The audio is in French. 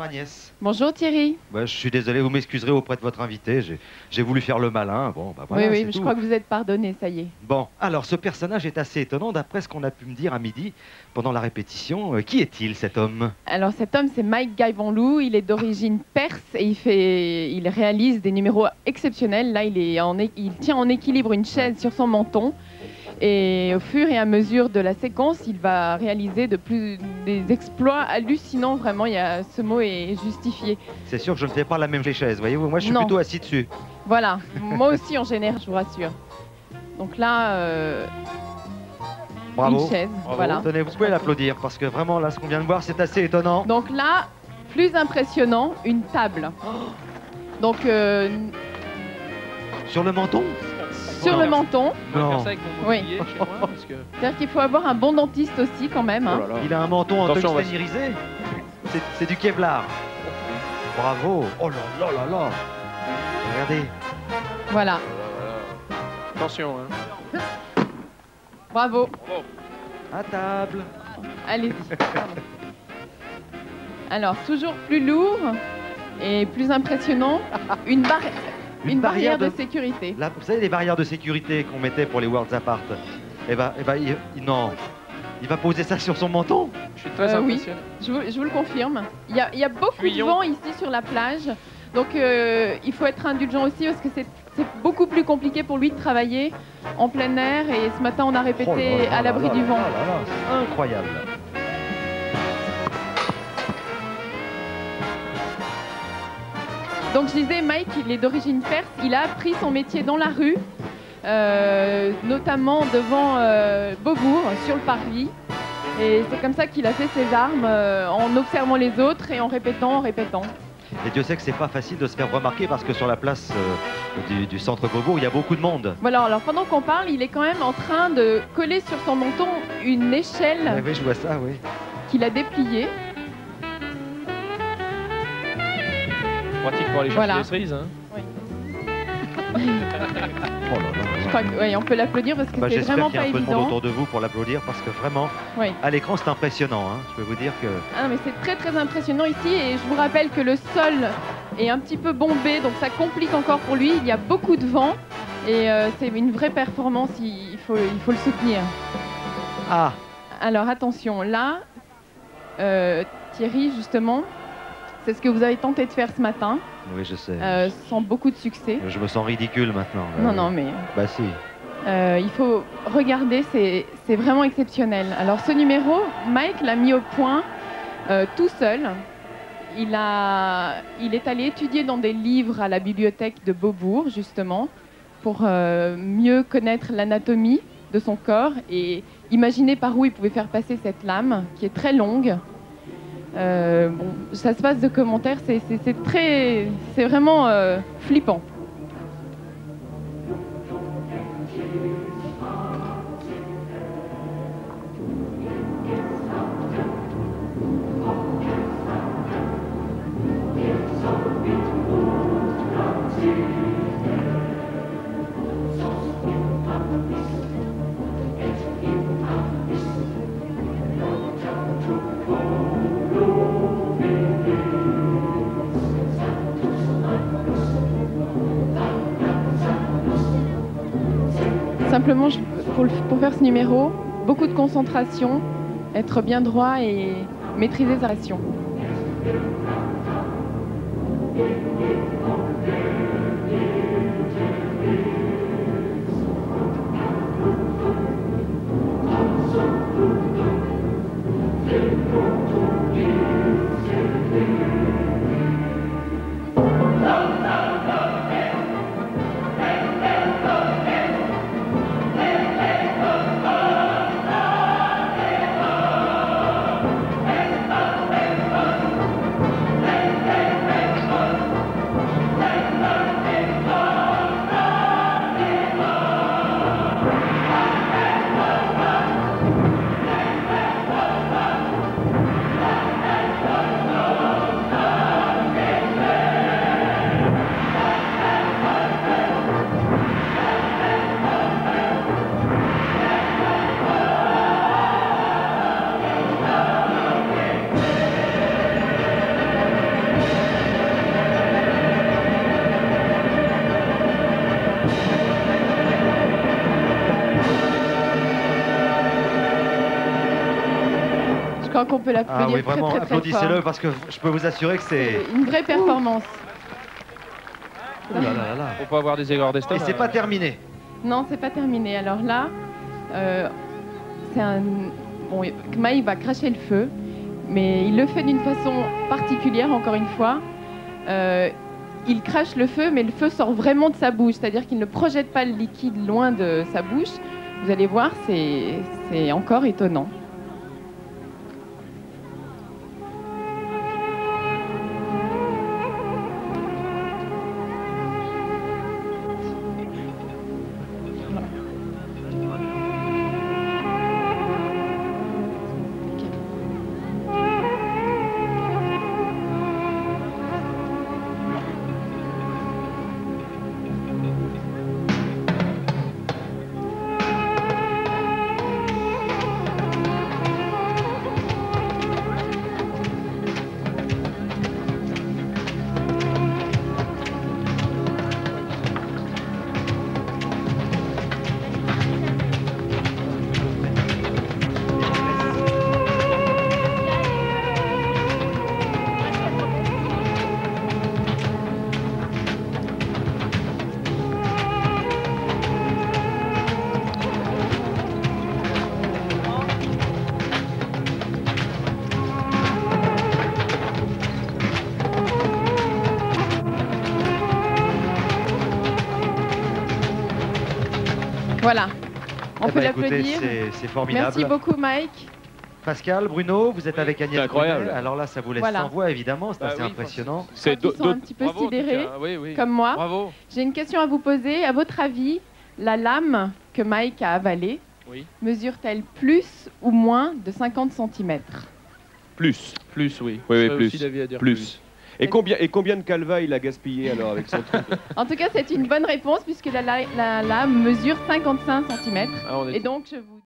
Agnès. Bonjour Thierry. Bah, je suis désolé, vous m'excuserez auprès de votre invité. J'ai voulu faire le malin. Bon, bah voilà, oui, je crois que vous êtes pardonné, ça y est. Bon, alors ce personnage est assez étonnant d'après ce qu'on a pu me dire à midi pendant la répétition. Qui est-il cet homme? Alors cet homme, c'est Mike Gaïvanlou. Il est d'origine perse et il réalise des numéros exceptionnels. Là, il tient en équilibre une chaise sur son menton. Et au fur et à mesure de la séquence, il va réaliser des exploits hallucinants, vraiment. Ce mot est justifié. C'est sûr que je ne fais pas la même chaise, voyez-vous. Moi, je suis plutôt assis dessus. Voilà, moi aussi en général, je vous rassure. Donc là, bravo. Une chaise, bravo. Voilà. Tenez, vous pouvez l'applaudir parce que vraiment, là, ce qu'on vient de voir, c'est assez étonnant. Donc là, plus impressionnant, une table. Donc sur le menton? Sur le menton. Non. Oui. C'est-à-dire qu'il faut avoir un bon dentiste aussi quand même. Hein. Oh là là. Il a un menton en tungstène irisé. C'est du Kevlar. Bravo. Oh là là là là. Regardez. Voilà. Attention. Hein. Bravo. À table. Allez-y. Alors, toujours plus lourd et plus impressionnant, une barrière de sécurité. Là, vous savez les barrières de sécurité qu'on mettait pour les Worlds Apart? Non. Il va poser ça sur son menton? Je suis très impressionné. Oui, je vous le confirme. Il y a beaucoup de vent ici sur la plage. Donc il faut être indulgent aussi parce que c'est beaucoup plus compliqué pour lui de travailler en plein air. Et ce matin, on a répété à l'abri du vent. Incroyable. Donc je disais, Mike, il est d'origine perse. Il a appris son métier dans la rue, notamment devant Beaubourg, sur le parvis. Et c'est comme ça qu'il a fait ses armes, en observant les autres et en répétant. Et Dieu sait que c'est pas facile de se faire remarquer parce que sur la place du centre Beaubourg, il y a beaucoup de monde. Voilà, alors pendant qu'on parle, il est quand même en train de coller sur son menton une échelle Oui, je vois ça, oui. qu'il a dépliée. Pratique pour aller chercher les cerises. Hein. Oui. Oh là là. Je crois que, on peut l'applaudir parce que c'est vraiment pas évident. J'espère qu'il y a un peu de monde autour de vous pour l'applaudir parce que vraiment, à l'écran, c'est impressionnant. Hein. Je peux vous dire que... Ah non, mais c'est très très impressionnant ici et je vous rappelle que le sol est un petit peu bombé, donc ça complique encore pour lui. Il y a beaucoup de vent et c'est une vraie performance, il faut le soutenir. Ah. Alors attention, là, Thierry, justement, c'est ce que vous avez tenté de faire ce matin. Oui, je sais. Sans beaucoup de succès. Je me sens ridicule maintenant. Non, mais... Bah si. Il faut regarder, c'est vraiment exceptionnel. Alors ce numéro, Mike l'a mis au point tout seul. Il est allé étudier dans des livres à la bibliothèque de Beaubourg, justement, pour mieux connaître l'anatomie de son corps et imaginer par où il pouvait faire passer cette lame, qui est très longue. Ça se passe de commentaires, c'est vraiment flippant. Simplement, pour faire ce numéro, beaucoup de concentration, être bien droit et maîtriser sa respiration. crois qu'on peut l'applaudir. Ah oui, vraiment, très applaudissez-le fort. parce que je peux vous assurer que c'est... Une vraie performance. Oh là là là là. Faut pas avoir des aigreurs d'estomac. Et c'est pas terminé. Non, c'est pas terminé. Alors là, c'est un... Bon, Kmaï va cracher le feu, mais il le fait d'une façon particulière, encore une fois. Il crache le feu, mais le feu sort vraiment de sa bouche, c'est-à-dire qu'il ne projette pas le liquide loin de sa bouche. Vous allez voir, c'est encore étonnant. Voilà, on peut l'applaudir. C'est formidable. Merci beaucoup, Mike. Pascal, Bruno, vous êtes avec Agnès. C'est incroyable. Brunet. Alors là, ça vous laisse sans voix, évidemment. C'est assez impressionnant. Ils sont un petit peu sidérés, comme moi. Bravo. J'ai une question à vous poser. À votre avis, la lame que Mike a avalée mesure-t-elle plus ou moins de 50 cm? Plus. Plus, oui. Oui, plus. Et combien de calva il a gaspillé alors avec son truc? En tout cas, c'est une bonne réponse puisque la lame mesure 55 cm. Et donc, je vous